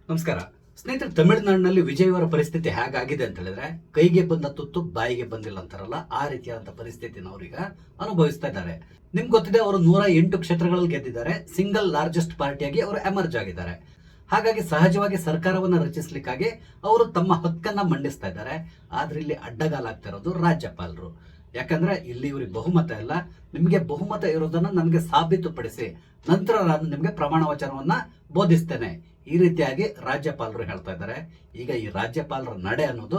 ನಮಸ್ಕಾರ ಸ್ನೇಹಿತರೆ. ತಮಿಳುನಾಡಿನಲ್ಲಿ ವಿಜಯವರ ಪರಿಸ್ಥಿತಿ ಹೇಗಾಗಿದೆ ಅಂತ ಹೇಳಿದ್ರೆ, ಕೈಗೆ ಬಂದ ತುತ್ತು ಬಾಯಿಗೆ ಬಂದಿಲ್ಲ ಅಂತಾರಲ್ಲ, ಆ ರೀತಿಯಾದಂತಹ ಪರಿಸ್ಥಿತಿನ ಅವ್ರೀಗ ಅನುಭವಿಸ್ತಾ ಇದ್ದಾರೆ. ನಿಮ್ಗೆ ಗೊತ್ತಿದೆ, ಅವರು 108 ಕ್ಷೇತ್ರಗಳಲ್ಲಿ ಗೆದ್ದಿದ್ದಾರೆ. ಸಿಂಗಲ್ ಲಾರ್ಜೆಸ್ಟ್ ಪಾರ್ಟಿಯಾಗಿ ಅವರು ಎಮರ್ಜ್ ಆಗಿದ್ದಾರೆ. ಹಾಗಾಗಿ ಸಹಜವಾಗಿ ಸರ್ಕಾರವನ್ನು ರಚಿಸಲಿಕ್ಕಾಗಿ ಅವರು ತಮ್ಮ ಹಕ್ಕನ್ನ ಮಂಡಿಸ್ತಾ ಇದ್ದಾರೆ. ಆದ್ರೆ ಇಲ್ಲಿ ಅಡ್ಡಗಾಲಾಗ್ತಾ ಇರೋದು ರಾಜ್ಯಪಾಲರು. ಯಾಕಂದ್ರೆ ಇಲ್ಲಿ ಇವ್ರಿಗೆ ಬಹುಮತ ಇಲ್ಲ. ನಿಮ್ಗೆ ಬಹುಮತ ಇರೋದನ್ನ ನನಗೆ ಸಾಬೀತುಪಡಿಸಿ, ನಂತರ ನಾನು ನಿಮ್ಗೆ ಪ್ರಮಾಣ ವಚನವನ್ನ ಬೋಧಿಸ್ತೇನೆ, ಈ ರೀತಿಯಾಗಿ ರಾಜ್ಯಪಾಲರು ಹೇಳ್ತಾ ಇದ್ದಾರೆ. ಈಗ ಈ ರಾಜ್ಯಪಾಲರ ನಡೆ ಅನ್ನೋದು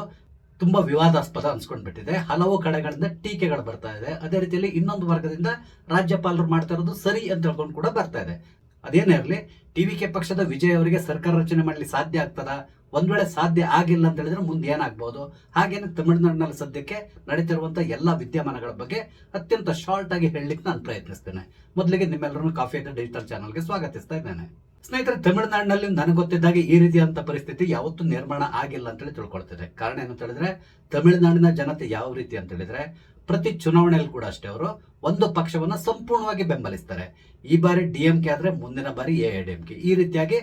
ತುಂಬಾ ವಿವಾದಾಸ್ಪದ ಅನ್ಸ್ಕೊಂಡ್ಬಿಟ್ಟಿದೆ. ಹಲವು ಕಡೆಗಳಿಂದ ಟೀಕೆಗಳು ಬರ್ತಾ ಇದೆ. ಅದೇ ರೀತಿಯಲ್ಲಿ ಇನ್ನೊಂದು ವರ್ಗದಿಂದ ರಾಜ್ಯಪಾಲರು ಮಾಡ್ತಾ ಇರೋದು ಸರಿ ಅಂತ ಹೇಳ್ಕೊಂಡು ಕೂಡ ಬರ್ತಾ ಇದೆ. ಅದೇನೇ ಇರಲಿ, ಟಿವಿಕೆ ಪಕ್ಷದ ವಿಜಯ್ ಅವರಿಗೆ ಸರ್ಕಾರ ರಚನೆ ಮಾಡಲಿ ಸಾಧ್ಯ ಆಗ್ತದ? ಒಂದ್ ವೇಳೆ ಸಾಧ್ಯ ಆಗಿಲ್ಲ ಅಂತ ಹೇಳಿದ್ರೆ ಮುಂದೆ ಏನಾಗ್ಬಹುದು? ಹಾಗೇನೆ ತಮಿಳುನಾಡಿನಲ್ಲಿ ಸದ್ಯಕ್ಕೆ ನಡೀತಿರುವಂತಹ ಎಲ್ಲಾ ವಿದ್ಯಮಾನಗಳ ಬಗ್ಗೆ ಅತ್ಯಂತ ಶಾರ್ಟ್ ಆಗಿ ಹೇಳಲಿಕ್ಕೆ ನಾನು ಪ್ರಯತ್ನಿಸ್ತೇನೆ. ಮೊದಲಿಗೆ ನಿಮ್ಮೆಲ್ಲರನ್ನು ಕಾಫಿ ಅದ ಡಿಜಿಟಲ್ ಚಾನಲ್ಗೆ ಸ್ವಾಗತಿಸ್ತಾ ಇದ್ದೇನೆ. ಸ್ನೇಹಿತರೆ, ತಮಿಳುನಾಡಿನಲ್ಲಿ ನನಗೆ ಗೊತ್ತಿದ್ದಾಗೆ ಈ ರೀತಿಯಾದಂತ ಪರಿಸ್ಥಿತಿ ಯಾವತ್ತೂ ನಿರ್ಮಾಣ ಆಗಿಲ್ಲ ಅಂತೇಳಿ ತಿಳ್ಕೊಳ್ತಿದೆ. ಕಾರಣ ಏನಂತ ಹೇಳಿದ್ರೆ, ತಮಿಳುನಾಡಿನ ಜನತೆ ಯಾವ ರೀತಿ ಅಂತ ಹೇಳಿದ್ರೆ, ಪ್ರತಿ ಚುನಾವಣೆಯಲ್ಲಿ ಕೂಡ ಅಷ್ಟೇ ಅವರು ಒಂದು ಪಕ್ಷವನ್ನ ಸಂಪೂರ್ಣವಾಗಿ ಬೆಂಬಲಿಸ್ತಾರೆ. ಈ ಬಾರಿ ಡಿಎಂಕೆ ಆದ್ರೆ ಮುಂದಿನ ಬಾರಿ ಎಐಡಿಎಂಕೆ, ಈ ರೀತಿಯಾಗಿ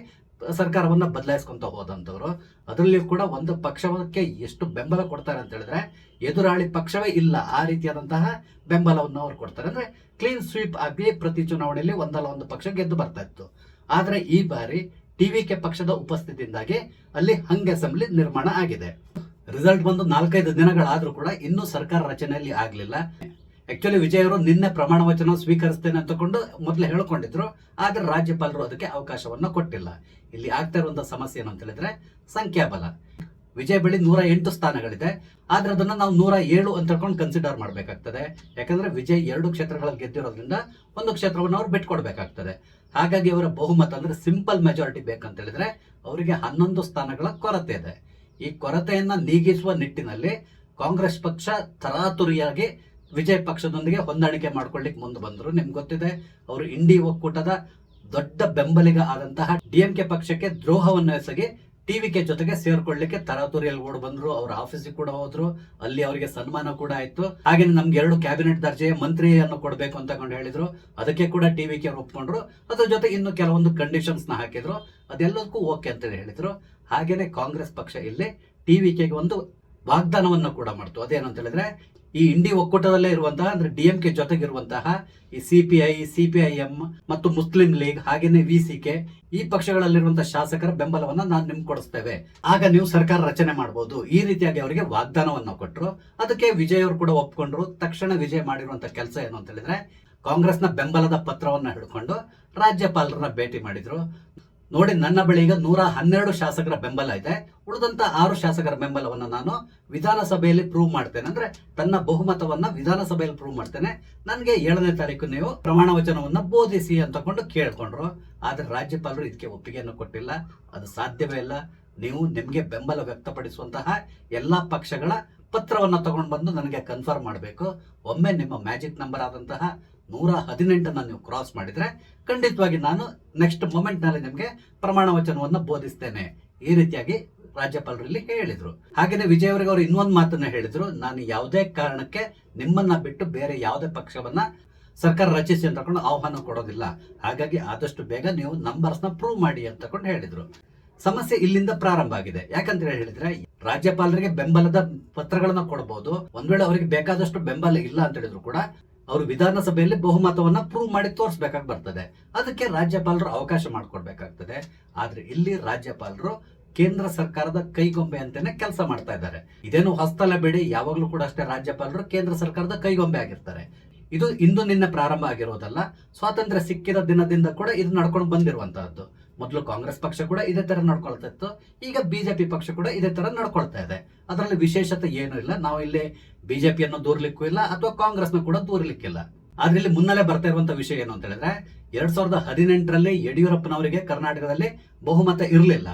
ಸರ್ಕಾರವನ್ನ ಬದಲಾಯಿಸ್ಕೊಂತ ಹೋದಂತವ್ರು. ಅದರಲ್ಲಿ ಕೂಡ ಒಂದು ಪಕ್ಷಕ್ಕೆ ಎಷ್ಟು ಬೆಂಬಲ ಕೊಡ್ತಾರೆ ಅಂತ ಹೇಳಿದ್ರೆ, ಎದುರಾಳಿ ಪಕ್ಷವೇ ಇಲ್ಲ ಆ ರೀತಿಯಾದಂತಹ ಬೆಂಬಲವನ್ನು ಅವ್ರು ಕೊಡ್ತಾರೆ. ಅಂದ್ರೆ ಕ್ಲೀನ್ ಸ್ವೀಪ್ ಆಗಿ ಪ್ರತಿ ಚುನಾವಣೆಯಲ್ಲಿ ಒಂದಲ್ಲ ಒಂದು ಪಕ್ಷ ಗೆದ್ದು ಬರ್ತಾ ಇತ್ತು. ಆದ್ರೆ ಈ ಬಾರಿ ಟಿವಿಕೆ ಪಕ್ಷದ ಉಪಸ್ಥಿತಿಯಿಂದಾಗಿ ಅಲ್ಲಿ ಹಂಗ್ ಅಸೆಂಬ್ಲಿ ನಿರ್ಮಾಣ ಆಗಿದೆ. ರಿಸಲ್ಟ್ ಬಂದು 4-5 ದಿನಗಳಾದ್ರೂ ಕೂಡ ಇನ್ನೂ ಸರ್ಕಾರ ರಚನೆಯಲ್ಲಿ ಆಗ್ಲಿಲ್ಲ. ಆಕ್ಚುಲಿ ವಿಜಯ್ ಅವರು ನಿನ್ನೆ ಪ್ರಮಾಣ ವಚನ ಸ್ವೀಕರಿಸ್ತೇನೆ ಅಂತಕೊಂಡು ಮೊದಲೇ ಹೇಳ್ಕೊಂಡಿದ್ರು. ಆದ್ರೆ ರಾಜ್ಯಪಾಲರು ಅದಕ್ಕೆ ಅವಕಾಶವನ್ನ ಕೊಟ್ಟಿಲ್ಲ. ಇಲ್ಲಿ ಆಗ್ತಾ ಇರುವಂತಹ ಸಮಸ್ಯೆ ಏನಂತ ಹೇಳಿದ್ರೆ ಸಂಖ್ಯಾಬಲ. ವಿಜಯ್ ಬಳಿ 108 ಸ್ಥಾನಗಳಿದೆ. ಆದ್ರೆ ಅದನ್ನ ನಾವು 107 ಅಂತ ಹೇಳ್ಕೊಂಡು ಕನ್ಸಿಡರ್ ಮಾಡ್ಬೇಕಾಗ್ತದೆ. ಯಾಕಂದ್ರೆ ವಿಜಯ್ 2 ಕ್ಷೇತ್ರಗಳಲ್ಲಿ ಗೆದ್ದಿರೋದ್ರಿಂದ ಒಂದು ಕ್ಷೇತ್ರವನ್ನು ಅವ್ರು ಬಿಟ್ಕೊಡ್ಬೇಕಾಗ್ತದೆ. ಹಾಗಾಗಿ ಅವರ ಬಹುಮತ ಅಂದ್ರೆ ಸಿಂಪಲ್ ಮೆಜಾರಿಟಿ ಬೇಕಂತ ಹೇಳಿದ್ರೆ ಅವರಿಗೆ 11 ಸ್ಥಾನಗಳ ಕೊರತೆ ಇದೆ. ಈ ಕೊರತೆಯನ್ನ ನೀಗಿಸುವ ನಿಟ್ಟಿನಲ್ಲಿ ಕಾಂಗ್ರೆಸ್ ಪಕ್ಷ ತರಾತುರಿಯಾಗಿ ವಿಜಯ್ ಪಕ್ಷದೊಂದಿಗೆ ಹೊಂದಾಣಿಕೆ ಮಾಡ್ಕೊಳ್ಳಿಕ್ ಮುಂದೆ ಬಂದ್ರು. ನಿಮ್ಗೆ ಗೊತ್ತಿದೆ, ಅವರು ಇಂಡಿ ಒಕ್ಕೂಟದ ದೊಡ್ಡ ಬೆಂಬಲಿಗ ಆದಂತಹ ಡಿಎಂಕೆ ಪಕ್ಷಕ್ಕೆ ದ್ರೋಹವನ್ನು ಎಸಗಿ ಟಿವಿಕೆ ಜೊತೆಗೆ ಸೇರ್ಕೊಳ್ಳಿಕ್ಕೆ ತರಾತುರಿಯಲ್ಲಿ ಓಡ್ ಬಂದ್ರು. ಅವ್ರ ಆಫೀಸಿಗೆ ಕೂಡ ಹೋದ್ರು, ಅಲ್ಲಿ ಅವರಿಗೆ ಸನ್ಮಾನ ಕೂಡ ಆಯ್ತು. ಹಾಗೆ ನಮ್ಗೆ 2 ಕ್ಯಾಬಿನೆಟ್ ದರ್ಜೆಯ ಮಂತ್ರಿಯನ್ನು ಕೊಡಬೇಕು ಅಂತ ಹೇಳಿದ್ರು. ಅದಕ್ಕೆ ಕೂಡ ಟಿವಿಕೆ ಒಪ್ಕೊಂಡ್ರು. ಅದ್ರ ಜೊತೆ ಇನ್ನು ಕೆಲವೊಂದು ಕಂಡೀಷನ್ಸ್ ನ ಹಾಕಿದ್ರು. ಅದೆಲ್ಲದಕ್ಕೂ ಓಕೆ ಅಂತ ಹೇಳಿದ್ರು. ಹಾಗೇನೆ ಕಾಂಗ್ರೆಸ್ ಪಕ್ಷ ಇಲ್ಲಿ ಟಿವಿಕೆಗೆ ಒಂದು ವಾಗ್ದಾನವನ್ನ ಕೂಡ ಮಾಡ್ತು. ಅದೇನಂತ ಹೇಳಿದ್ರೆ, ಈ ಇಂಡಿ ಒಕ್ಕೂಟದಲ್ಲೇ ಇರುವಂತಹ ಅಂದ್ರೆ ಡಿಎಂಕೆ ಜೊತೆಗಿರುವಂತಹ ಈ ಸಿಪಿಐಎಂ ಮತ್ತು ಮುಸ್ಲಿಂ ಲೀಗ್ ಹಾಗೇನೆ ವಿಸಿಕೆ, ಈ ಪಕ್ಷಗಳಲ್ಲಿರುವಂತಹ ಶಾಸಕರ ಬೆಂಬಲವನ್ನ ನಾನು ನಿಮ್ಗೆ ಕೊಡಿಸ್ತೇವೆ, ಆಗ ನೀವು ಸರ್ಕಾರ ರಚನೆ ಮಾಡಬಹುದು, ಈ ರೀತಿಯಾಗಿ ಅವರಿಗೆ ವಾಗ್ದಾನವನ್ನ ಕೊಟ್ಟರು. ಅದಕ್ಕೆ ವಿಜಯ್ ಅವರು ಕೂಡ ಒಪ್ಕೊಂಡ್ರು. ತಕ್ಷಣ ವಿಜಯ್ ಮಾಡಿರುವಂತಹ ಕೆಲಸ ಏನು ಅಂತ ಹೇಳಿದ್ರೆ, ಕಾಂಗ್ರೆಸ್ನ ಬೆಂಬಲದ ಪತ್ರವನ್ನ ಹಿಡ್ಕೊಂಡು ರಾಜ್ಯಪಾಲರನ್ನ ಭೇಟಿ ಮಾಡಿದ್ರು. ನೋಡಿ, ನನ್ನ ಬಳಿ ಈಗ 112 ಶಾಸಕರ ಬೆಂಬಲ ಇದೆ. ಉಳಿದಂತ 6 ಶಾಸಕರ ಬೆಂಬಲವನ್ನ ನಾನು ವಿಧಾನಸಭೆಯಲ್ಲಿ ಪ್ರೂವ್ ಮಾಡ್ತೇನೆ. ಅಂದ್ರೆ ತನ್ನ ಬಹುಮತವನ್ನ ವಿಧಾನಸಭೆಯಲ್ಲಿ ಪ್ರೂವ್ ಮಾಡ್ತೇನೆ. ನನಗೆ 7ನೇ ತಾರೀಕು ನೀವು ಪ್ರಮಾಣ ವಚನವನ್ನ ಬೋಧಿಸಿ ಅಂತಕೊಂಡು ಕೇಳ್ಕೊಂಡ್ರು. ಆದ್ರೆ ರಾಜ್ಯಪಾಲರು ಇದಕ್ಕೆ ಒಪ್ಪಿಗೆಯನ್ನು ಕೊಟ್ಟಿಲ್ಲ. ಅದು ಸಾಧ್ಯವೇ ಇಲ್ಲ. ನೀವು ನಿಮ್ಗೆ ಬೆಂಬಲ ವ್ಯಕ್ತಪಡಿಸುವಂತಹ ಎಲ್ಲಾ ಪಕ್ಷಗಳ ಪತ್ರವನ್ನ ತಗೊಂಡು ಬಂದು ನನಗೆ ಕನ್ಫರ್ಮ್ ಮಾಡಬೇಕು. ಒಮ್ಮೆ ನಿಮ್ಮ ಮ್ಯಾಜಿಕ್ ನಂಬರ್ ಆದಂತಹ 118 ನೀವು ಕ್ರಾಸ್ ಮಾಡಿದ್ರೆ ಖಂಡಿತವಾಗಿ ನಾನು ನೆಕ್ಸ್ಟ್ ಮೊಮೆಂಟ್ ನಲ್ಲಿ ನಿಮ್ಗೆ ಪ್ರಮಾಣ ವಚನವನ್ನ ಬೋಧಿಸ್ತೇನೆ, ಈ ರೀತಿಯಾಗಿ ರಾಜ್ಯಪಾಲರಲ್ಲಿ ಹೇಳಿದ್ರು. ಹಾಗೇನೆ ವಿಜಯ್ ಅವರಿಗೆ ಅವರು ಇನ್ನೊಂದು ಮಾತನ್ನ ಹೇಳಿದ್ರು, ನಾನು ಯಾವುದೇ ಕಾರಣಕ್ಕೆ ನಿಮ್ಮನ್ನ ಬಿಟ್ಟು ಬೇರೆ ಯಾವುದೇ ಪಕ್ಷವನ್ನ ಸರ್ಕಾರ ರಚಿಸಿ ಅಂತ ಆಹ್ವಾನ ಕೊಡೋದಿಲ್ಲ. ಹಾಗಾಗಿ ಆದಷ್ಟು ಬೇಗ ನೀವು ನಂಬರ್ಸ್ ನ ಪ್ರೂವ್ ಮಾಡಿ ಅಂತ ಹೇಳಿದ್ರು. ಸಮಸ್ಯೆ ಇಲ್ಲಿಂದ ಪ್ರಾರಂಭ ಆಗಿದೆ. ಯಾಕಂತ ಹೇಳಿದ್ರೆ, ರಾಜ್ಯಪಾಲರಿಗೆ ಬೆಂಬಲದ ಪತ್ರಗಳನ್ನ ಕೊಡಬಹುದು. ಒಂದ್ ವೇಳೆ ಅವರಿಗೆ ಬೇಕಾದಷ್ಟು ಬೆಂಬಲ ಇಲ್ಲ ಅಂತ ಹೇಳಿದ್ರು ಕೂಡ ಅವರು ವಿಧಾನಸಭೆಯಲ್ಲಿ ಬಹುಮತವನ್ನ ಪ್ರೂವ್ ಮಾಡಿ ತೋರಿಸಬೇಕಾಗಿ ಬರ್ತದೆ. ಅದಕ್ಕೆ ರಾಜ್ಯಪಾಲರು ಅವಕಾಶ ಮಾಡಿಕೊಡ್ಬೇಕಾಗ್ತದೆ. ಆದ್ರೆ ಇಲ್ಲಿ ರಾಜ್ಯಪಾಲರು ಕೇಂದ್ರ ಸರ್ಕಾರದ ಕೈಗೊಂಬೆ ಅಂತಾನೆ ಕೆಲಸ ಮಾಡ್ತಾ ಇದ್ದಾರೆ. ಇದೇನು ಹೊಸ್ತಲ ಬೇಡಿ, ಯಾವಾಗ್ಲೂ ಕೂಡ ಅಷ್ಟೇ ರಾಜ್ಯಪಾಲರು ಕೇಂದ್ರ ಸರ್ಕಾರದ ಕೈಗೊಂಬೆ ಆಗಿರ್ತಾರೆ. ಇದು ಇಂದು ನಿನ್ನೆ ಪ್ರಾರಂಭ ಆಗಿರೋದಲ್ಲ. ಸ್ವಾತಂತ್ರ್ಯ ಸಿಕ್ಕಿದ ದಿನದಿಂದ ಕೂಡ ಇದು ನಡ್ಕೊಂಡು ಬಂದಿರುವಂತಹದ್ದು. ಮೊದಲು ಕಾಂಗ್ರೆಸ್ ಪಕ್ಷ ಕೂಡ ಇದೇ ತರ ನಡ್ಕೊಳ್ತಾ ಇತ್ತು. ಈಗ ಬಿಜೆಪಿ ಪಕ್ಷ ಕೂಡ ಇದೇ ತರ ನಡ್ಕೊಳ್ತಾ ಇದೆ. ಅದರಲ್ಲಿ ವಿಶೇಷತೆ ಏನು ಇಲ್ಲ. ನಾವು ಇಲ್ಲಿ ಬಿಜೆಪಿಯನ್ನು ದೂರ್ಲಿಕ್ಕೂ ಇಲ್ಲ ಅಥವಾ ಕಾಂಗ್ರೆಸ್ನ ಕೂಡ ದೂರ್ಲಿಕ್ಕಿಲ್ಲ. ಆದ್ರೆ ಇಲ್ಲಿ ಮುನ್ನಲ್ಲೇ ಬರ್ತಾ ಇರುವಂತಹ ವಿಷಯ ಏನು ಅಂತ ಹೇಳಿದ್ರೆ, 2018ರಲ್ಲಿ ಯಡಿಯೂರಪ್ಪನವರಿಗೆ ಕರ್ನಾಟಕದಲ್ಲಿ ಬಹುಮತ ಇರಲಿಲ್ಲ.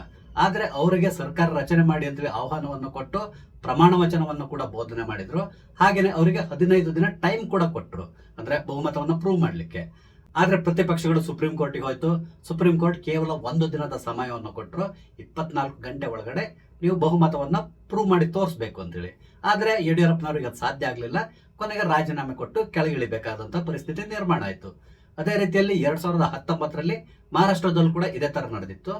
ಆದ್ರೆ ಅವರಿಗೆ ಸರ್ಕಾರ ರಚನೆ ಮಾಡಿ ಅಂತೇಳಿ ಆಹ್ವಾನವನ್ನು ಕೊಟ್ಟು ಪ್ರಮಾಣ ವಚನವನ್ನು ಕೂಡ ಬೋಧನೆ ಮಾಡಿದ್ರು. ಹಾಗೇನೆ ಅವರಿಗೆ 15 ದಿನ ಟೈಮ್ ಕೂಡ ಕೊಟ್ಟರು, ಅಂದ್ರೆ ಬಹುಮತವನ್ನು ಪ್ರೂವ್ ಮಾಡ್ಲಿಕ್ಕೆ. ಆದ್ರೆ ಪ್ರತಿಪಕ್ಷಗಳು ಸುಪ್ರೀಂ ಕೋರ್ಟಿಗೆ ಹೋಯ್ತು. ಸುಪ್ರೀಂ ಕೋರ್ಟ್ ಕೇವಲ 1 ದಿನದ ಸಮಯವನ್ನು ಕೊಟ್ಟರು. 24 ಗಂಟೆ ಒಳಗಡೆ ನೀವು ಬಹುಮತವನ್ನ ಪ್ರೂವ್ ಮಾಡಿ ತೋರಿಸಬೇಕು ಅಂತೇಳಿ. ಆದ್ರೆ ಯಡಿಯೂರಪ್ಪನವರಿಗೆ ಅದು ಸಾಧ್ಯ ಆಗ್ಲಿಲ್ಲ. ಕೊನೆಗೆ ರಾಜೀನಾಮೆ ಕೊಟ್ಟು ಕೆಳಗಿಳಿಬೇಕಾದಂತ ಪರಿಸ್ಥಿತಿ ನಿರ್ಮಾಣ ಆಯ್ತು. ಅದೇ ರೀತಿಯಲ್ಲಿ 2019ರಲ್ಲಿ ಮಹಾರಾಷ್ಟ್ರದಲ್ಲೂ ಕೂಡ ಇದೇ ತರ ನಡೆದಿತ್ತು.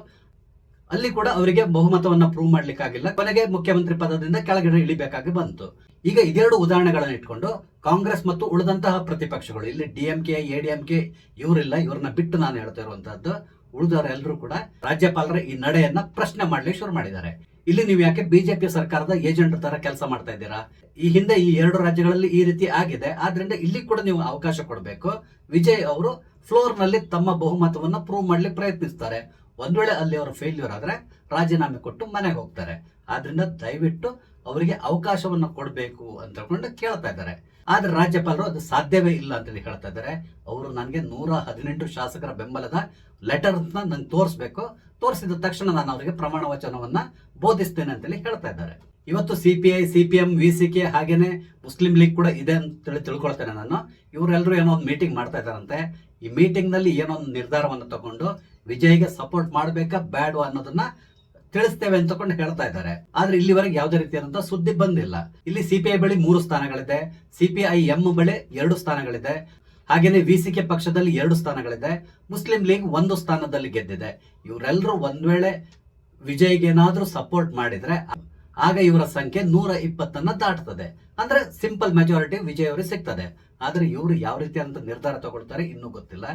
ಅಲ್ಲಿ ಕೂಡ ಅವರಿಗೆ ಬಹುಮತವನ್ನ ಪ್ರೂವ್ ಮಾಡ್ಲಿಕ್ಕಾಗಿಲ್ಲ. ಕೊನೆಗೆ ಮುಖ್ಯಮಂತ್ರಿ ಪದದಿಂದ ಕೆಳಗಡೆ ಇಳಿಬೇಕಾಗಿ ಬಂತು. ಈಗ ಇದೆರಡು ಉದಾಹರಣೆಗಳನ್ನು ಇಟ್ಕೊಂಡು ಕಾಂಗ್ರೆಸ್ ಮತ್ತು ಉಳಿದಂತಹ ಪ್ರತಿಪಕ್ಷಗಳು, ಇಲ್ಲಿ ಡಿಎಂಕೆ ಎಡಿಎಂಕೆ ಇವರಿಲ್ಲ, ಇವ್ರನ್ನ ಬಿಟ್ಟು ನಾನು ಹೇಳ್ತಾ ಇರುವಂತಹದ್ದು, ಉಳಿದವರೆಲ್ಲರೂ ಕೂಡ ರಾಜ್ಯಪಾಲರ ಈ ನಡೆಯನ್ನ ಪ್ರಶ್ನೆ ಮಾಡ್ಲಿಕ್ಕೆ ಶುರು ಮಾಡಿದ್ದಾರೆ. ಇಲ್ಲಿ ನೀವು ಯಾಕೆ ಬಿಜೆಪಿ ಸರ್ಕಾರದ ಏಜೆಂಟ್ ತರ ಕೆಲಸ ಮಾಡ್ತಾ ಇದ್ದೀರಾ? ಈ ಹಿಂದೆ ಈ 2 ರಾಜ್ಯಗಳಲ್ಲಿ ಈ ರೀತಿ ಆಗಿದೆ, ಆದ್ರಿಂದ ಇಲ್ಲಿ ಕೂಡ ನೀವು ಅವಕಾಶ ಕೊಡಬೇಕು. ವಿಜಯ್ ಅವರು ಫ್ಲೋರ್ ನಲ್ಲಿ ತಮ್ಮ ಬಹುಮತವನ್ನ ಪ್ರೂವ್ ಮಾಡ್ಲಿಕ್ಕೆ ಪ್ರಯತ್ನಿಸ್ತಾರೆ. ಒಂದ್ ವೇಳೆ ಅಲ್ಲಿ ಅವರು ಫೇಲ್ಯೂರ್ ಆದ್ರೆ ರಾಜೀನಾಮೆ ಕೊಟ್ಟು ಮನೆಗೆ ಹೋಗ್ತಾರೆ. ಆದ್ರಿಂದ ದಯವಿಟ್ಟು ಅವರಿಗೆ ಅವಕಾಶವನ್ನ ಕೊಡಬೇಕು ಅಂತ ಹೇಳ್ಕೊಂಡು ಕೇಳ್ತಾ ಇದ್ದಾರೆ. ಆದ್ರೆ ರಾಜ್ಯಪಾಲರು ಅದು ಸಾಧ್ಯವೇ ಇಲ್ಲ ಅಂತೇಳಿ ಹೇಳ್ತಾ ಇದ್ದಾರೆ. ಅವರು ನನಗೆ 118 ಶಾಸಕರ ಬೆಂಬಲದ ಲೆಟರ್ ನಂಗೆ ತೋರಿಸ್ಬೇಕು, ತೋರಿಸಿದ ತಕ್ಷಣ ನಾನು ಅವರಿಗೆ ಪ್ರಮಾಣ ವಚನವನ್ನ ಬೋಧಿಸ್ತೇನೆ ಅಂತೇಳಿ ಹೇಳ್ತಾ ಇದ್ದಾರೆ. ಇವತ್ತು ಸಿಪಿಐ, ಸಿಪಿಎಂ, ವಿಸಿಕೆ ಹಾಗೇನೆ ಮುಸ್ಲಿಂ ಲೀಗ್ ಕೂಡ ಇದೆ ಅಂತ ತಿಳ್ಕೊಳ್ತೇನೆ ನಾನು. ಇವರೆಲ್ಲರೂ ಏನೋ ಒಂದು ಮೀಟಿಂಗ್ ಮಾಡ್ತಾ ಇದ್ದಾರಂತೆ. ಈ ಮೀಟಿಂಗ್ ನಲ್ಲಿ ಏನೋ ಒಂದು ನಿರ್ಧಾರವನ್ನು ತಗೊಂಡು ವಿಜಯ್ಗೆ ಸಪೋರ್ಟ್ ಮಾಡ್ಬೇಕಾ ಬೇಡವಾ ಅನ್ನೋದನ್ನ ತಿಳಿಸ್ತೇವೆ ಅಂತಕೊಂಡು ಹೇಳ್ತಾ ಇದ್ದಾರೆ. ಆದ್ರೆ ಇಲ್ಲಿವರೆಗೆ ಯಾವುದೇ ರೀತಿಯಾದಂತಹ ಸುದ್ದಿ ಬಂದಿಲ್ಲ. ಇಲ್ಲಿ ಸಿಪಿಐ ಬಳಿ 3 ಸ್ಥಾನಗಳಿದೆ, ಸಿಪಿಐ ಎಂ ಬಳಿ 2 ಸ್ಥಾನಗಳಿದೆ, ಹಾಗೇನೆ ವಿಸಿಕೆ ಪಕ್ಷದಲ್ಲಿ 2 ಸ್ಥಾನಗಳಿದೆ, ಮುಸ್ಲಿಂ ಲೀಗ್ 1 ಸ್ಥಾನದಲ್ಲಿ ಗೆದ್ದಿದೆ. ಇವರೆಲ್ಲರೂ ಒಂದ್ ವೇಳೆ ವಿಜಯ್ಗೆ ಏನಾದ್ರೂ ಸಪೋರ್ಟ್ ಮಾಡಿದ್ರೆ ಆಗ ಇವರ ಸಂಖ್ಯೆ 120 ದಾಟ್ತದೆ. ಅಂದ್ರೆ ಸಿಂಪಲ್ ಮೆಜಾರಿಟಿ ವಿಜಯ್ ಅವರಿಗೆ ಸಿಗ್ತದೆ. ಆದ್ರೆ ಇವರು ಯಾವ ರೀತಿಯಾದಂತ ನಿರ್ಧಾರ ತಗೊಳ್ತಾರೆ ಇನ್ನೂ ಗೊತ್ತಿಲ್ಲ.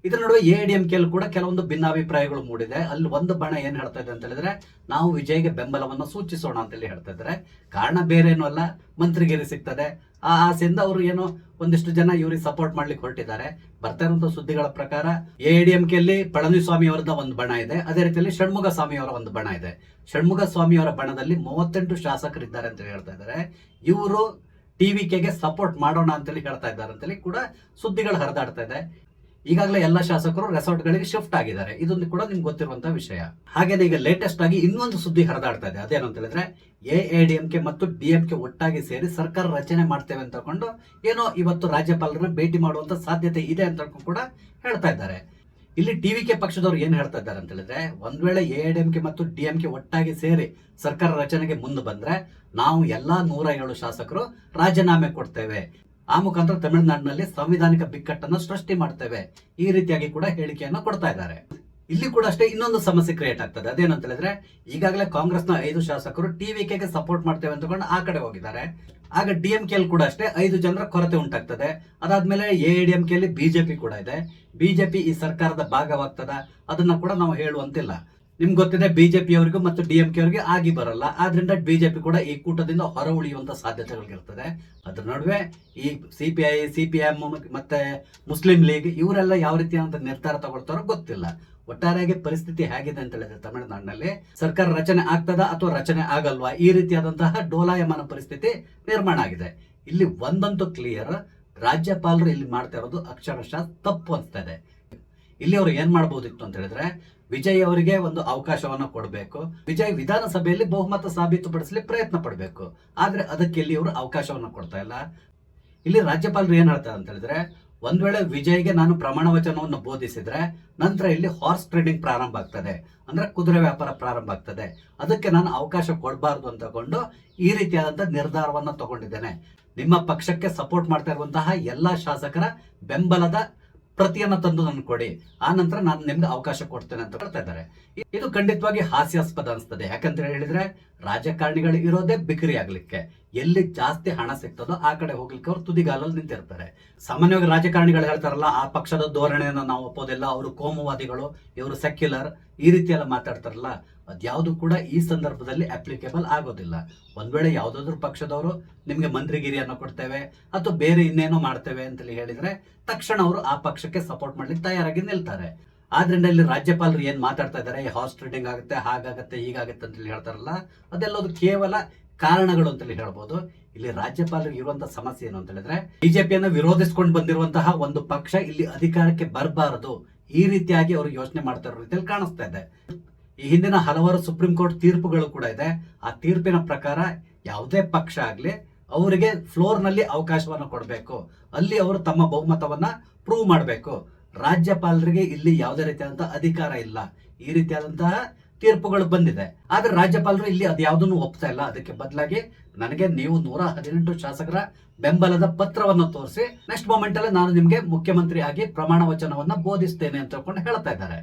ಇದರ ನಡುವೆ ಎಡಿಎಂಕೆ ಕೂಡ ಕೆಲವೊಂದು ಭಿನ್ನಾಭಿಪ್ರಾಯಗಳು ಮೂಡಿದೆ. ಅಲ್ಲಿ ಒಂದು ಬಣ ಏನ್ ಹೇಳ್ತಾ ಇದೆ ಅಂತ ಹೇಳಿದ್ರೆ, ನಾವು ವಿಜಯ್ಗೆ ಬೆಂಬಲವನ್ನು ಸೂಚಿಸೋಣ ಅಂತೇಳಿ ಹೇಳ್ತಾ ಇದ್ದಾರೆ. ಕಾರಣ ಬೇರೆ ಏನೂ ಅಲ್ಲ, ಮಂತ್ರಿಗಿರಿ ಸಿಗ್ತದೆ. ಆ ಆಸೆಯಿಂದ ಅವರು ಏನೋ ಒಂದಿಷ್ಟು ಜನ ಇವ್ರಿಗೆ ಸಪೋರ್ಟ್ ಮಾಡ್ಲಿಕ್ಕೆ ಹೊರಟಿದ್ದಾರೆ. ಬರ್ತಾ ಇರುವಂತಹ ಸುದ್ದಿಗಳ ಪ್ರಕಾರ ಎಡಿಎಂಕೆಯಲ್ಲಿ ಪಳನಿಸ್ವಾಮಿ ಅವರದ ಒಂದು ಬಣ ಇದೆ, ಅದೇ ರೀತಿಯಲ್ಲಿ ಷಣ್ಮುಗ ಸ್ವಾಮಿ ಅವರ ಒಂದು ಬಣ ಇದೆ. ಷಣ್ಮುಗ ಸ್ವಾಮಿ ಅವರ ಬಣದಲ್ಲಿ 38 ಶಾಸಕರಿದ್ದಾರೆ ಅಂತ ಹೇಳ್ತಾ ಇದ್ದಾರೆ. ಇವರು ಟಿವಿಕೆಗೆ ಸಪೋರ್ಟ್ ಮಾಡೋಣ ಅಂತೇಳಿ ಹೇಳ್ತಾ ಇದ್ದಾರೆ ಅಂತೇಳಿ ಕೂಡ ಸುದ್ದಿಗಳು ಹರಿದಾಡ್ತಾ ಇದೆ. ಈಗಾಗಲೇ ಎಲ್ಲ ಶಾಸಕರು ರೆಸಾರ್ಟ್ ಗಳಿಗೆ ಶಿಫ್ಟ್ ಆಗಿದ್ದಾರೆ. ಇದೊಂದು ಕೂಡ ನಿಮ್ಗೆ ಗೊತ್ತಿರುವಂತಹ ವಿಷಯ. ಹಾಗೇನೆ ಈಗ ಲೇಟೆಸ್ಟ್ ಆಗಿ ಇನ್ನೊಂದು ಸುದ್ದಿ ಹರಿದಾಡ್ತಾ ಇದೆ. ಅದೇನು ಅಂತ ಹೇಳಿದ್ರೆ, ಎಐಎಡಿಎಂಕೆ ಮತ್ತು ಡಿಎಂಕೆ ಒಟ್ಟಾಗಿ ಸೇರಿ ಸರ್ಕಾರ ರಚನೆ ಮಾಡ್ತೇವೆ ಅಂತ ಕೊಂಡು ಏನೋ ಇವತ್ತು ರಾಜ್ಯಪಾಲರನ್ನ ಭೇಟಿ ಮಾಡುವಂತ ಸಾಧ್ಯತೆ ಇದೆ ಅಂತ ಕೂಡ ಹೇಳ್ತಾ ಇದ್ದಾರೆ. ಇಲ್ಲಿ ಟಿವಿಕೆ ಪಕ್ಷದವರು ಏನ್ ಹೇಳ್ತಾ ಇದ್ದಾರೆ ಅಂತ ಹೇಳಿದ್ರೆ, ಒಂದ್ ವೇಳೆ ಎಐಎಡಿಎಂಕೆ ಮತ್ತು ಡಿಎಂಕೆ ಒಟ್ಟಾಗಿ ಸೇರಿ ಸರ್ಕಾರ ರಚನೆಗೆ ಮುಂದೆ ಬಂದ್ರೆ ನಾವು ಎಲ್ಲಾ 107 ಶಾಸಕರು ರಾಜೀನಾಮೆ ಕೊಡ್ತೇವೆ, ಆ ಮುಖಾಂತರ ತಮಿಳುನಾಡಿನಲ್ಲಿ ಸಂವಿಧಾನಿಕ ಬಿಕ್ಕಟ್ಟನ್ನು ಸೃಷ್ಟಿ ಮಾಡ್ತೇವೆ, ಈ ರೀತಿಯಾಗಿ ಕೂಡ ಹೇಳಿಕೆಯನ್ನು ಕೊಡ್ತಾ ಇದ್ದಾರೆ. ಇಲ್ಲಿ ಕೂಡ ಅಷ್ಟೇ ಇನ್ನೊಂದು ಸಮಸ್ಯೆ ಕ್ರಿಯೇಟ್ ಆಗ್ತದೆ. ಅದೇನಂತ ಹೇಳಿದ್ರೆ, ಈಗಾಗಲೇ ಕಾಂಗ್ರೆಸ್ನ 5 ಶಾಸಕರು ಟಿವಿಕೆಗೆ ಸಪೋರ್ಟ್ ಮಾಡ್ತೇವೆ ಅಂತಕೊಂಡು ಆ ಕಡೆ ಹೋಗಿದ್ದಾರೆ. ಆಗ ಡಿಎಂಕೆ ಕೂಡ ಅಷ್ಟೇ 5 ಜನರ ಕೊರತೆ ಉಂಟಾಗ್ತದೆ. ಅದಾದ್ಮೇಲೆ ಎಐಎಡಿಎಂಕೆ ಬಿಜೆಪಿ ಕೂಡ ಇದೆ. ಬಿಜೆಪಿ ಈ ಸರ್ಕಾರದ ಭಾಗವಾಗ್ತದ ಅದನ್ನ ಕೂಡ ನಾವು ಹೇಳುವಂತಿಲ್ಲ. ನಿಮ್ಗೆ ಗೊತ್ತಿದೆ, ಬಿಜೆಪಿ ಅವರಿಗೂ ಮತ್ತು ಡಿಎಂಕೆ ಅವರಿಗೆ ಆಗಿ ಬರಲ್ಲ. ಆದ್ರಿಂದ ಬಿಜೆಪಿ ಕೂಡ ಈ ಕೂಟದಿಂದ ಹೊರ ಉಳಿಯುವಂತ ಸಾಧ್ಯತೆಗಳಿರ್ತದೆ. ಅದ್ರ ನಡುವೆ ಈ ಸಿಪಿಐ, ಸಿಪಿಎಂ ಮತ್ತೆ ಮುಸ್ಲಿಂ ಲೀಗ್ ಇವರೆಲ್ಲ ಯಾವ ರೀತಿಯಾದಂತ ನಿರ್ಧಾರ ತಗೊಳ್ತಾರೋ ಗೊತ್ತಿಲ್ಲ. ಒಟ್ಟಾರೆಯಾಗಿ ಪರಿಸ್ಥಿತಿ ಹೇಗಿದೆ ಅಂತ ಹೇಳಿದ್ರೆ, ತಮಿಳುನಾಡಿನಲ್ಲಿ ಸರ್ಕಾರ ರಚನೆ ಆಗ್ತದ ಅಥವಾ ರಚನೆ ಆಗಲ್ವಾ, ಈ ರೀತಿಯಾದಂತಹ ಡೋಲಾಯಮಾನ ಪರಿಸ್ಥಿತಿ ನಿರ್ಮಾಣ ಆಗಿದೆ. ಇಲ್ಲಿ ಒಂದಂತೂ ಕ್ಲಿಯರ್, ರಾಜ್ಯಪಾಲರು ಇಲ್ಲಿ ಮಾಡ್ತಾ ಇರೋದು ಅಕ್ಷರಶಃ ತಪ್ಪು ಅನಿಸ್ತಾ ಇದೆ. ಇಲ್ಲಿ ಅವರು ಏನ್ ಮಾಡಬಹುದಿತ್ತು ಅಂತ ಹೇಳಿದ್ರೆ, ವಿಜಯ್ ಅವರಿಗೆ ಒಂದು ಅವಕಾಶವನ್ನ ಕೊಡಬೇಕು. ವಿಜಯ್ ವಿಧಾನಸಭೆಯಲ್ಲಿ ಬಹುಮತ ಸಾಬೀತುಪಡಿಸಲಿ ಪ್ರಯತ್ನ ಪಡಬೇಕು. ಆದ್ರೆ ಅದಕ್ಕೆ ಇಲ್ಲಿ ಇವರು ಅವಕಾಶವನ್ನ ಕೊಡ್ತಾ ಇಲ್ಲ. ಇಲ್ಲಿ ರಾಜ್ಯಪಾಲರು ಏನ್ ಹೇಳ್ತಾರೆ ಅಂತ ಹೇಳಿದ್ರೆ, ಒಂದ್ ವೇಳೆ ವಿಜಯ್ಗೆ ನಾನು ಪ್ರಮಾಣ ವಚನವನ್ನು ಬೋಧಿಸಿದ್ರೆ ನಂತರ ಇಲ್ಲಿ ಹಾರ್ಸ್ ಟ್ರೇಡಿಂಗ್ ಪ್ರಾರಂಭ ಆಗ್ತದೆ, ಅಂದ್ರೆ ಕುದುರೆ ವ್ಯಾಪಾರ ಪ್ರಾರಂಭ ಆಗ್ತದೆ. ಅದಕ್ಕೆ ನಾನು ಅವಕಾಶ ಕೊಡಬಾರ್ದು ಅಂತ ತಗೊಂಡು ಈ ರೀತಿಯಾದಂತಹ ನಿರ್ಧಾರವನ್ನ ತಗೊಂಡಿದ್ದೇನೆ. ನಿಮ್ಮ ಪಕ್ಷಕ್ಕೆ ಸಪೋರ್ಟ್ ಮಾಡ್ತಾ ಇರುವಂತಹ ಎಲ್ಲಾ ಶಾಸಕರ ಬೆಂಬಲದ ಪ್ರತಿಯನ್ನ ತಂದು ನನ್ಗೆ ಕೊಡಿ, ಆ ನಂತರ ನಾನು ನಿಮ್ಗೆ ಅವಕಾಶ ಕೊಡ್ತೇನೆ ಅಂತ ಹೇಳ್ತಾ ಇದ್ದಾರೆ. ಇದು ಖಂಡಿತವಾಗಿ ಹಾಸ್ಯಾಸ್ಪದ ಅನಿಸ್ತದೆ. ಯಾಕಂತ ಹೇಳಿದ್ರೆ, ರಾಜಕಾರಣಿಗಳು ಇರೋದೇ ಬಿಕ್ರಿ ಆಗ್ಲಿಕ್ಕೆ. ಎಲ್ಲಿ ಜಾಸ್ತಿ ಹಣ ಸಿಗ್ತದೋ ಆ ಕಡೆ ಹೋಗ್ಲಿಕ್ಕೆ ಅವ್ರು ತುದಿಗಾಲಲ್ಲಿ ನಿಂತಿರ್ತಾರೆ. ಸಾಮಾನ್ಯವಾಗಿ ರಾಜಕಾರಣಿಗಳು ಹೇಳ್ತಾರಲ್ಲ, ಆ ಪಕ್ಷದ ಧೋರಣೆಯನ್ನು ನಾವು ಒಪ್ಪೋದಿಲ್ಲ, ಅವರು ಕೋಮುವಾದಿಗಳು, ಇವರು ಸೆಕ್ಯುಲರ್, ಈ ರೀತಿ ಎಲ್ಲ ಮಾತಾಡ್ತಾರಲ್ಲ, ಅದ್ಯಾವುದು ಕೂಡ ಈ ಸಂದರ್ಭದಲ್ಲಿ ಅಪ್ಲಿಕೇಬಲ್ ಆಗೋದಿಲ್ಲ. ಒಂದ್ ವೇಳೆ ಯಾವ್ದಾದ್ರು ಪಕ್ಷದವರು ನಿಮ್ಗೆ ಮಂತ್ರಿಗಿರಿಯನ್ನು ಕೊಡ್ತೇವೆ ಅಥವಾ ಬೇರೆ ಇನ್ನೇನೋ ಮಾಡ್ತೇವೆ ಅಂತೇಳಿ ಹೇಳಿದ್ರೆ ತಕ್ಷಣ ಅವರು ಆ ಪಕ್ಷಕ್ಕೆ ಸಪೋರ್ಟ್ ಮಾಡ್ಲಿಕ್ಕೆ ತಯಾರಾಗಿ ನಿಲ್ತಾರೆ. ಆದ್ರಿಂದ ಇಲ್ಲಿ ರಾಜ್ಯಪಾಲರು ಏನ್ ಮಾತಾಡ್ತಾ ಇದ್ದಾರೆ, ಹಾರ್ಸ್ ಟ್ರೇಡಿಂಗ್ ಆಗುತ್ತೆ, ಹಾಗಾಗತ್ತೆ, ಹೀಗಾಗತ್ತೆ ಅಂತೇಳಿ ಹೇಳ್ತಾರಲ್ಲ, ಅದೆಲ್ಲದು ಕೇವಲ ಕಾರಣಗಳು ಅಂತೇಳಿ ಹೇಳ್ಬೋದು. ಇಲ್ಲಿ ರಾಜ್ಯಪಾಲರಿಗೆ ಇರುವಂತಹ ಸಮಸ್ಯೆ ಏನು ಅಂತ ಹೇಳಿದ್ರೆ, ಬಿಜೆಪಿಯನ್ನು ವಿರೋಧಿಸಿಕೊಂಡು ಬಂದಿರುವಂತಹ ಒಂದು ಪಕ್ಷ ಇಲ್ಲಿ ಅಧಿಕಾರಕ್ಕೆ ಬರಬಾರದು, ಈ ರೀತಿಯಾಗಿ ಅವರು ಯೋಚನೆ ಮಾಡ್ತಾ ಇರೋ ರೀತಿಯಲ್ಲಿ ಕಾಣಿಸ್ತಾ ಇದೆ. ಈ ಹಿಂದಿನ ಹಲವಾರು ಸುಪ್ರೀಂ ಕೋರ್ಟ್ ತೀರ್ಪುಗಳು ಕೂಡ ಇದೆ. ಆ ತೀರ್ಪಿನ ಪ್ರಕಾರ ಯಾವುದೇ ಪಕ್ಷ ಆಗ್ಲಿ ಅವರಿಗೆ ಫ್ಲೋರ್ ನಲ್ಲಿ ಅವಕಾಶವನ್ನ ಕೊಡಬೇಕು, ಅಲ್ಲಿ ಅವರು ತಮ್ಮ ಬಹುಮತವನ್ನ ಪ್ರೂವ್ ಮಾಡಬೇಕು. ರಾಜ್ಯಪಾಲರಿಗೆ ಇಲ್ಲಿ ಯಾವುದೇ ರೀತಿಯಾದಂತಹ ಅಧಿಕಾರ ಇಲ್ಲ, ಈ ರೀತಿಯಾದಂತಹ ತೀರ್ಪುಗಳು ಬಂದಿದೆ. ಆದ್ರೆ ರಾಜ್ಯಪಾಲರು ಇಲ್ಲಿ ಅದ್ಯಾವುದನ್ನು ಒಪ್ತಾ ಇಲ್ಲ. ಅದಕ್ಕೆ ಬದಲಾಗಿ ನನಗೆ ನೀವು 118 ಶಾಸಕರ ಬೆಂಬಲದ ಪತ್ರವನ್ನು ತೋರಿಸಿ ನೆಕ್ಸ್ಟ್ ಮೊಮೆಂಟ್ ಅಲ್ಲಿ ನಾನು ನಿಮ್ಗೆ ಮುಖ್ಯಮಂತ್ರಿ ಆಗಿ ಪ್ರಮಾಣ ವಚನವನ್ನ ಬೋಧಿಸ್ತೇನೆ ಅಂತ ಹೇಳ್ಕೊಂಡು ಹೇಳ್ತಾ ಇದ್ದಾರೆ.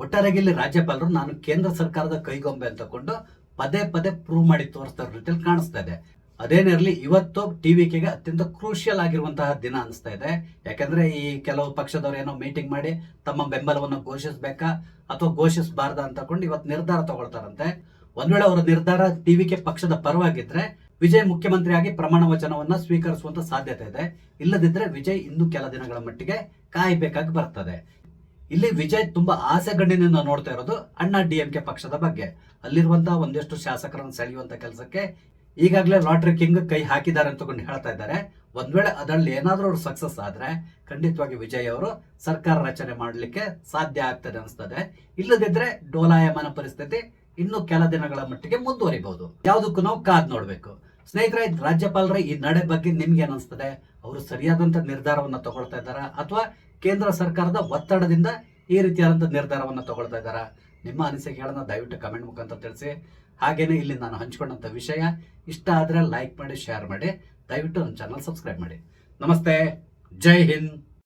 ಒಟ್ಟಾರೆಗೆ ಇಲ್ಲಿ ರಾಜ್ಯಪಾಲರು ನಾನು ಕೇಂದ್ರ ಸರ್ಕಾರದ ಕೈಗೊಂಬೆ ಅಂತಕೊಂಡು ಪದೇ ಪದೇ ಪ್ರೂವ್ ಮಾಡಿ ತೋರಿಸ್ತಾ ರೀತಿಯಲ್ಲಿ ಕಾಣಿಸ್ತಾ ಇದೆ. ಅದೇನಿರಲಿ, ಇವತ್ತು ಟಿವಿಕೆಗೆ ಅತ್ಯಂತ ಕ್ರೂಷಿಯಲ್ ಆಗಿರುವಂತಹ ದಿನ ಅನಿಸ್ತಾ ಇದೆ. ಯಾಕಂದ್ರೆ ಈ ಕೆಲವು ಪಕ್ಷದವರು ಏನೋ ಮೀಟಿಂಗ್ ಮಾಡಿ ತಮ್ಮ ಬೆಂಬಲವನ್ನು ಘೋಷಿಸಬೇಕಾ ಅಥವಾ ಘೋಷಿಸಬಾರ್ದ ಅಂತಕೊಂಡು ಇವತ್ತು ನಿರ್ಧಾರ ತಗೊಳ್ತಾರಂತೆ. ಒಂದ್ ವೇಳೆ ಅವರ ನಿರ್ಧಾರ ಟಿವಿಕೆ ಪಕ್ಷದ ಪರವಾಗಿದ್ರೆ ವಿಜಯ್ ಮುಖ್ಯಮಂತ್ರಿಯಾಗಿ ಪ್ರಮಾಣ ವಚನವನ್ನ ಸ್ವೀಕರಿಸುವಂತ ಸಾಧ್ಯತೆ ಇದೆ. ಇಲ್ಲದಿದ್ರೆ ವಿಜಯ್ ಇನ್ನು ಕೆಲ ದಿನಗಳ ಮಟ್ಟಿಗೆ ಕಾಯಬೇಕಾಗಿ ಬರ್ತದೆ. ಇಲ್ಲಿ ವಿಜಯ್ ತುಂಬಾ ಆಸೆಗಣ್ಣಿನಿಂದ ನೋಡ್ತಾ ಇರೋದು ಅಣ್ಣಾ ಡಿಎಂಕೆ ಪಕ್ಷದ ಬಗ್ಗೆ. ಅಲ್ಲಿರುವಂತಹ ಒಂದಷ್ಟು ಶಾಸಕರನ್ನು ಸೆಳೆಯುವಂತ ಕೆಲಸಕ್ಕೆ ಈಗಾಗಲೇ ಲಾಟ್ರಿ ಕಿಂಗ್ ಕೈ ಹಾಕಿದ್ದಾರೆ ಅಂತಕೊಂಡು ಹೇಳ್ತಾ ಇದ್ದಾರೆ. ಒಂದ್ ವೇಳೆ ಅದರಲ್ಲಿ ಏನಾದ್ರೂ ಅವ್ರು ಸಕ್ಸಸ್ ಆದ್ರೆ ಖಂಡಿತವಾಗಿ ವಿಜಯ್ ಅವರು ಸರ್ಕಾರ ರಚನೆ ಮಾಡಲಿಕ್ಕೆ ಸಾಧ್ಯ ಆಗ್ತದೆ ಅನಿಸ್ತದೆ. ಇಲ್ಲದಿದ್ರೆ ಡೋಲಾಯಮಾನ ಪರಿಸ್ಥಿತಿ ಇನ್ನು ಕೆಲ ದಿನಗಳ ಮಟ್ಟಿಗೆ ಮುಂದುವರಿಬಹುದು. ಯಾವುದಕ್ಕೂ ನಾವು ಕಾದ್ ನೋಡ್ಬೇಕು. ಸ್ನೇಹಿತರೆ, ರಾಜ್ಯಪಾಲರ ಈ ನಡೆ ಬಗ್ಗೆ ನಿಮ್ಗೆ ಏನ್ ಅನ್ಸ್ತದೆ? ಅವರು ಸರಿಯಾದಂತ ನಿರ್ಧಾರವನ್ನ ತಗೊಳ್ತಾ ಇದ್ದಾರಾ ಅಥವಾ ಕೇಂದ್ರ ಸರ್ಕಾರದ ಒತ್ತಡದಿಂದ ಈ ರೀತಿಯಾದಂತ ನಿರ್ಧಾರವನ್ನ ತಗೊಳ್ತಾ ಇದ್ದಾರಾ? ನಿಮ್ಮ ಅನಿಸಿಕೆಗಳನ್ನ ದಯವಿಟ್ಟು ಕಮೆಂಟ್ ಮುಖಾಂತರ ತಿಳಿಸಿ. ಹಾಗೇನೆ ಇಲ್ಲಿ ನಾನು ಹಂಚಿಕೊಂಡಂತ ವಿಷಯ ಇಷ್ಟ ಆದ್ರೆ ಲೈಕ್ ಮಾಡಿ, ಶೇರ್ ಮಾಡಿ, ದಯವಿಟ್ಟು ನನ್ನ ಚಾನಲ್ ಸಬ್ಸ್ಕ್ರೈಬ್ ಮಾಡಿ. ನಮಸ್ತೆ, ಜೈ ಹಿಂದ್.